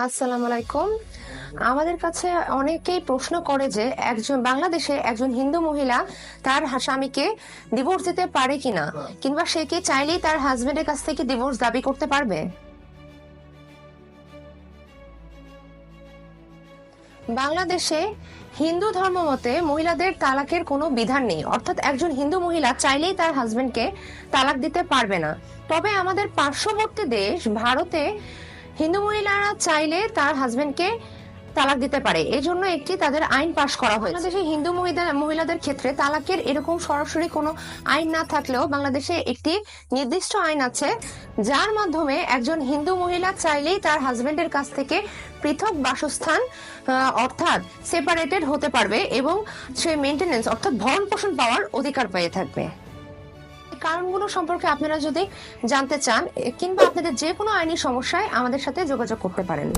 আসসালামু আলাইকুম। আমাদের কাছে অনেকেই প্রশ্ন করে যে বাংলাদেশে একজন হিন্দু মহিলা তার স্বামীকে ডিভোর্স দিতে পারে কিনা, কিংবা সে কি চাইলেই তার হাজবেন্ডের কাছ থেকে ডিভোর্স দাবি করতে পারবে। বাংলাদেশে হিন্দু ধর্ম মতে মহিলাদের তালাকের কোনো বিধান নেই, অর্থাৎ একজন হিন্দু মহিলা চাইলেই তার হাজবেন্ডকে তালাক দিতে পারবে না। তবে আমাদের পার্শ্ববর্তী দেশ ভারতে হিন্দু মহিলারা চাইলে তার হাজবেন্ডকে তালাক দিতে পারে, এজন্য একটি তাদের আইন পাশ করা হয়েছে। বাংলাদেশে হিন্দু মহিলাদের ক্ষেত্রে তালাকের এরকম সরাসরি কোনো আইন না থাকলেও বাংলাদেশে একটি নির্দিষ্ট আইন আছে, যার মাধ্যমে একজন হিন্দু মহিলা চাইলেই তার হাজবেন্ডের কাছ থেকে পৃথক বাসস্থান অর্থাৎ সেপারেটেড হতে পারবে এবং সে মেনটেনেন্স অর্থাৎ ভরণ পোষণ পাওয়ার অধিকার পেয়ে থাকবে। কারণগুলো সম্পর্কে আপনারা যদি জানতে চান কিংবা আপনাদের যে কোনো আইনি সমস্যায় আমাদের সাথে যোগাযোগ করতে পারেন।